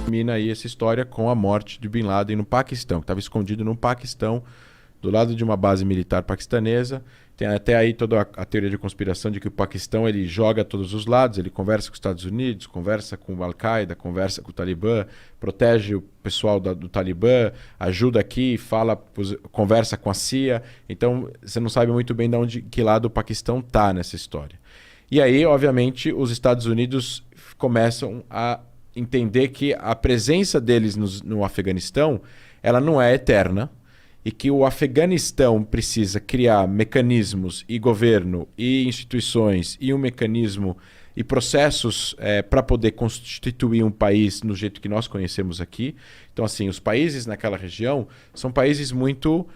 Termina aí essa história com a morte de Bin Laden no Paquistão, que estava escondido no Paquistão, do lado de uma base militar paquistanesa. Tem até aí toda a teoria de conspiração de que o Paquistão ele joga a todos os lados, ele conversa com os Estados Unidos, conversa com o Al-Qaeda, conversa com o Talibã, protege o pessoal do Talibã, ajuda aqui, fala, conversa com a CIA. Então você não sabe muito bem que lado o Paquistão está nessa história. E aí, obviamente, os Estados Unidos começam a entender que a presença deles no Afeganistão ela não é eterna, e que o Afeganistão precisa criar mecanismos e governo e instituições e um mecanismo e processos para poder constituir um país no jeito que nós conhecemos aqui. Então, assim, os países naquela região são países muito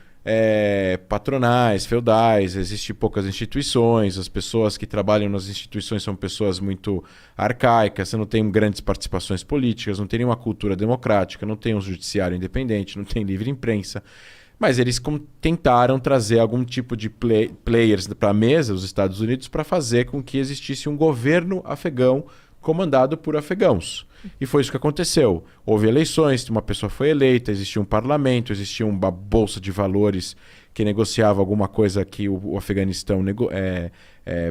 patronais, feudais, existem poucas instituições, as pessoas que trabalham nas instituições são pessoas muito arcaicas, você não tem grandes participações políticas, não tem nenhuma cultura democrática, não tem um judiciário independente, não tem livre imprensa. Mas eles tentaram trazer algum tipo de players para a mesa, os Estados Unidos, para fazer com que existisse um governo afegão comandado por afegãos. E foi isso que aconteceu. Houve eleições, uma pessoa foi eleita, existia um parlamento, existia uma bolsa de valores que negociava alguma coisa que o Afeganistão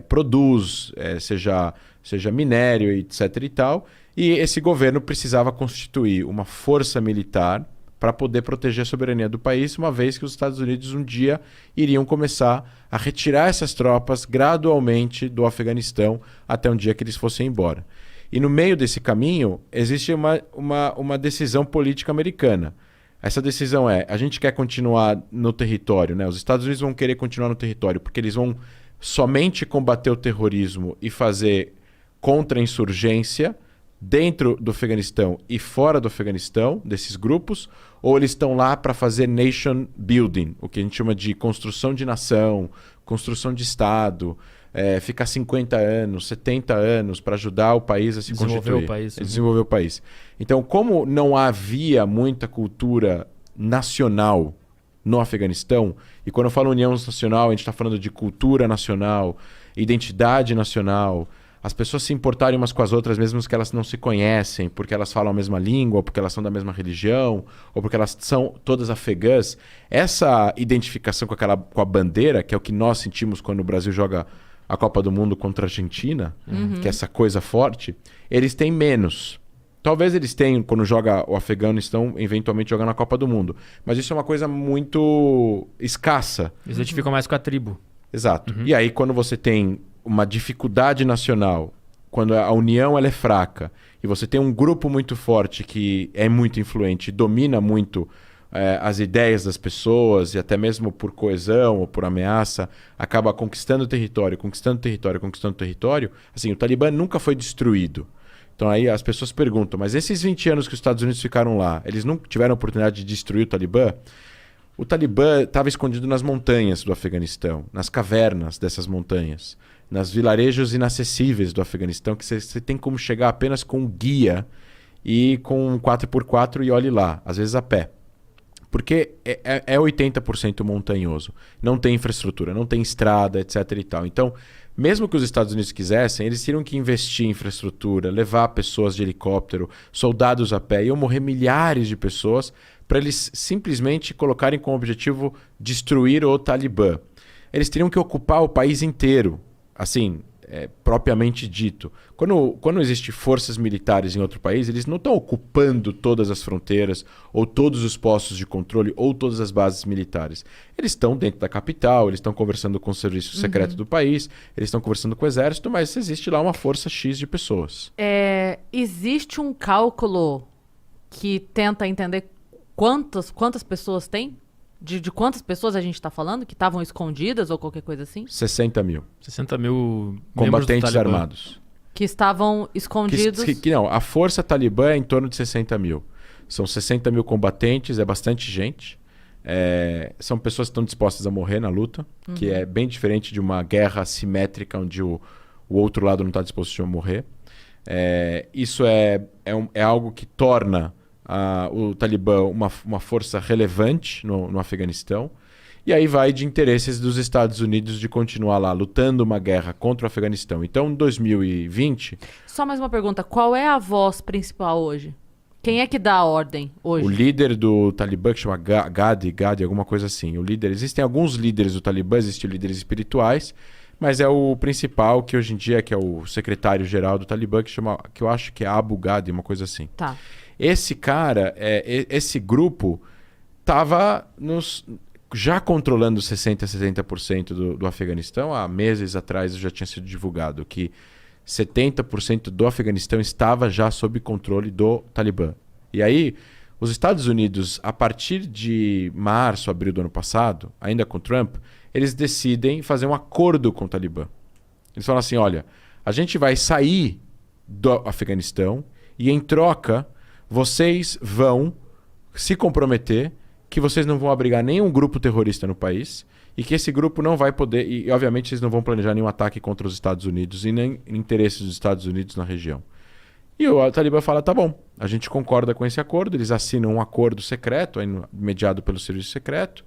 produz, seja minério, etc. e tal. E esse governo precisava constituir uma força militar para poder proteger a soberania do país, uma vez que os Estados Unidos um dia iriam começar a retirar essas tropas gradualmente do Afeganistão até um dia que eles fossem embora. E no meio desse caminho existe uma decisão política americana. Essa decisão a gente quer continuar no território, né? Os Estados Unidos vão querer continuar no território porque eles vão somente combater o terrorismo e fazer contra-insurgência dentro do Afeganistão e fora do Afeganistão, desses grupos, ou eles estão lá para fazer nation building, o que a gente chama de construção de nação, construção de Estado, ficar 50 anos, 70 anos para ajudar o país a se constituir. Desenvolver o país. Então, como não havia muita cultura nacional no Afeganistão, e quando eu falo união nacional, a gente está falando de cultura nacional, identidade nacional, as pessoas se importarem umas com as outras, mesmo que elas não se conhecem, porque elas falam a mesma língua, ou porque elas são da mesma religião, ou porque elas são todas afegãs. Essa identificação com a bandeira, que é o que nós sentimos quando o Brasil joga a Copa do Mundo contra a Argentina, que é essa coisa forte, eles têm menos. Talvez eles tenham, quando joga o Afeganistão, eventualmente jogando a Copa do Mundo. Mas isso é uma coisa muito escassa. Eles identificam mais com a tribo. Exato. E aí, quando você tem uma dificuldade nacional, quando a união ela é fraca e você tem um grupo muito forte que é muito influente, domina muito as ideias das pessoas e até mesmo por coesão ou por ameaça, acaba conquistando território, assim, o Talibã nunca foi destruído. Então aí as pessoas perguntam, mas esses 20 anos que os Estados Unidos ficaram lá, eles não tiveram a oportunidade de destruir o Talibã? O Talibã estava escondido nas montanhas do Afeganistão, nas cavernas dessas montanhas, nas vilarejos inacessíveis do Afeganistão, que você tem como chegar apenas com um guia e com um 4x4 e olhe lá, às vezes a pé. Porque é 80% montanhoso. Não tem infraestrutura, não tem estrada, etc. e tal. Então, mesmo que os Estados Unidos quisessem, eles teriam que investir em infraestrutura, levar pessoas de helicóptero, soldados a pé. Iam morrer milhares de pessoas para eles simplesmente colocarem como objetivo destruir o Talibã. Eles teriam que ocupar o país inteiro, assim, propriamente dito. Quando existem forças militares em outro país, eles não estão ocupando todas as fronteiras, ou todos os postos de controle, ou todas as bases militares. Eles estão dentro da capital, eles estão conversando com o serviço secreto do país, eles estão conversando com o exército, mas existe lá uma força X de pessoas. Existe um cálculo que tenta entender quantas pessoas tem? De quantas pessoas a gente está falando que estavam escondidas ou qualquer coisa assim? 60 mil. 60 mil combatentes armados. Que estavam escondidos. Não, a força talibã é em torno de 60 mil. São 60 mil combatentes, é bastante gente. São pessoas que estão dispostas a morrer na luta, que é bem diferente de uma guerra assimétrica onde o outro lado não está disposto a morrer. Isso é algo que torna o Talibã uma força relevante no Afeganistão. E aí vai de interesses dos Estados Unidos de continuar lá lutando uma guerra contra o Afeganistão. Então, em 2020... Só mais uma pergunta. Qual é a voz principal hoje? Quem é que dá a ordem hoje? O líder do Talibã, que chama Gadi, alguma coisa assim. O líder, existem alguns líderes do Talibã, existem líderes espirituais, mas é o principal, que hoje em dia que é o secretário-geral do Talibã, que eu acho que é Abu Gadi, uma coisa assim. Tá. Esse cara, esse grupo, estava já controlando 60%, 70% do Afeganistão. Há meses atrás já tinha sido divulgado que 70% do Afeganistão estava já sob controle do Talibã. E aí, os Estados Unidos, a partir de março, abril do ano passado, ainda com Trump, eles decidem fazer um acordo com o Talibã. Eles falam assim, olha, a gente vai sair do Afeganistão e, em troca, vocês vão se comprometer que vocês não vão abrigar nenhum grupo terrorista no país e que esse grupo não vai poder... E, obviamente, eles não vão planejar nenhum ataque contra os Estados Unidos e nem interesses dos Estados Unidos na região. E o Talibã fala, tá bom, a gente concorda com esse acordo, eles assinam um acordo secreto, mediado pelo serviço secreto,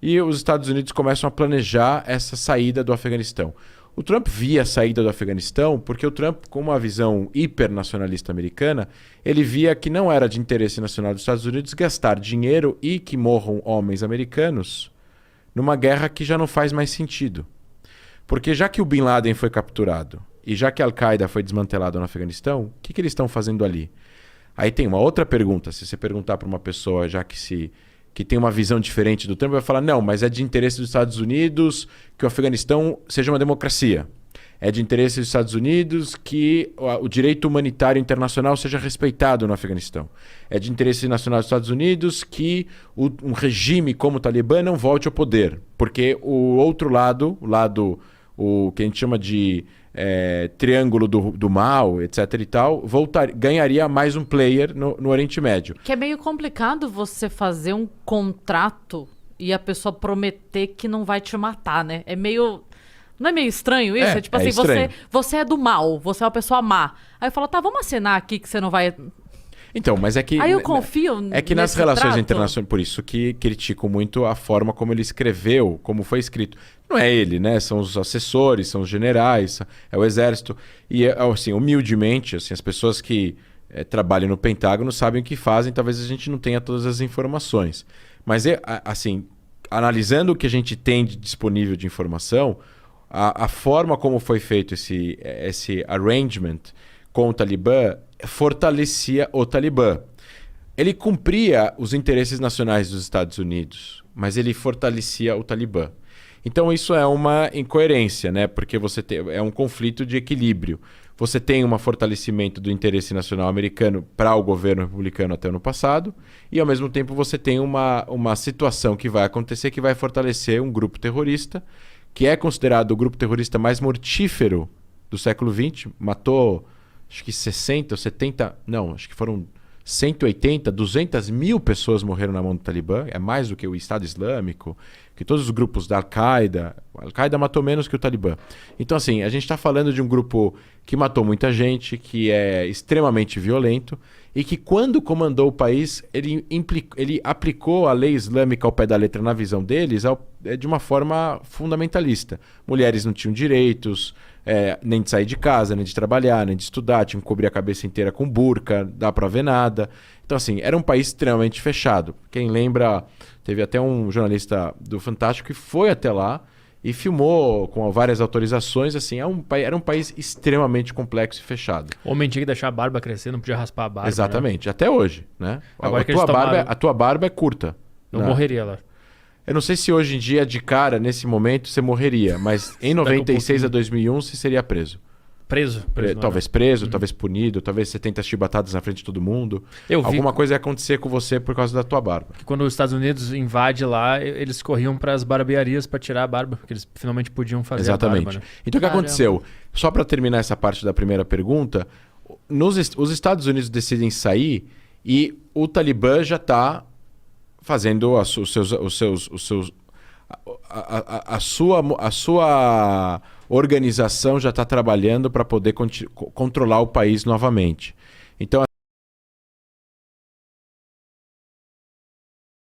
e os Estados Unidos começam a planejar essa saída do Afeganistão. O Trump via a saída do Afeganistão porque o Trump, com uma visão hipernacionalista americana, ele via que não era de interesse nacional dos Estados Unidos gastar dinheiro e que morram homens americanos numa guerra que já não faz mais sentido. Porque já que o Bin Laden foi capturado e já que a Al-Qaeda foi desmantelada no Afeganistão, o que eles estão fazendo ali? Aí tem uma outra pergunta. Se você perguntar para uma pessoa que tem uma visão diferente do Trump, vai falar, não, mas é de interesse dos Estados Unidos que o Afeganistão seja uma democracia. É de interesse dos Estados Unidos que o direito humanitário internacional seja respeitado no Afeganistão. É de interesse nacional dos Estados Unidos que um regime como o Talibã não volte ao poder. Porque o outro lado, o que a gente chama de triângulo do mal, etc. e tal, ganharia mais um player no Oriente Médio. Que é meio complicado você fazer um contrato e a pessoa prometer que não vai te matar, né? Não é meio estranho isso? É tipo assim, você é do mal, você é uma pessoa má. Aí fala, tá, vamos assinar aqui que você não vai... Então, mas é que... Aí eu confio É que nas relações trato. internacionais, por isso que critico muito a forma como ele escreveu, como foi escrito. Não é ele, né? São os assessores, são os generais, é o exército. E, assim, humildemente, assim, as pessoas que trabalham no Pentágono sabem o que fazem, talvez a gente não tenha todas as informações. Mas, assim, analisando o que a gente tem disponível de informação, a forma como foi feito esse arrangement com o Talibã fortalecia o Talibã. Ele cumpria os interesses nacionais dos Estados Unidos, mas ele fortalecia o Talibã. Então isso é uma incoerência, né? Porque é um conflito de equilíbrio. Você tem um fortalecimento do interesse nacional americano para o governo republicano até o ano passado, e ao mesmo tempo você tem uma situação que vai acontecer que vai fortalecer um grupo terrorista, que é considerado o grupo terrorista mais mortífero do século XX, matou acho que 60 ou 70, não, acho que foram 180, 200 mil pessoas morreram na mão do Talibã, é mais do que o Estado Islâmico, que todos os grupos da Al-Qaeda. A Al-Qaeda matou menos que o Talibã. Então, assim, a gente está falando de um grupo que matou muita gente, que é extremamente violento e que, quando comandou o país, ele aplicou a lei islâmica ao pé da letra, na visão deles, de uma forma fundamentalista. Mulheres não tinham direitos, nem de sair de casa, nem de trabalhar, nem de estudar, tinham que cobrir a cabeça inteira com burca, dá pra ver nada. Então, assim, era um país extremamente fechado. Quem lembra, teve até um jornalista do Fantástico que foi até lá e filmou com várias autorizações. Assim, era um país extremamente complexo e fechado. O homem tinha que deixar a barba crescer, não podia raspar a barba. Exatamente, né? Até hoje, né? Agora A tua barba é curta. Eu morreria lá. Eu não sei se hoje em dia, de cara, nesse momento, você morreria, mas em 96 a 2001 você seria preso. Preso talvez preso, talvez punido, talvez você tenta chibatadas na frente de todo mundo. Alguma coisa ia acontecer com você por causa da tua barba. Quando os Estados Unidos invadem lá, eles corriam para as barbearias para tirar a barba, porque eles finalmente podiam fazer Exatamente. a barba. Né? Então o que aconteceu? Só para terminar essa parte da primeira pergunta, os Estados Unidos decidem sair e o Talibã já está fazendo a sua organização, já está trabalhando para poder controlar o país novamente. Então,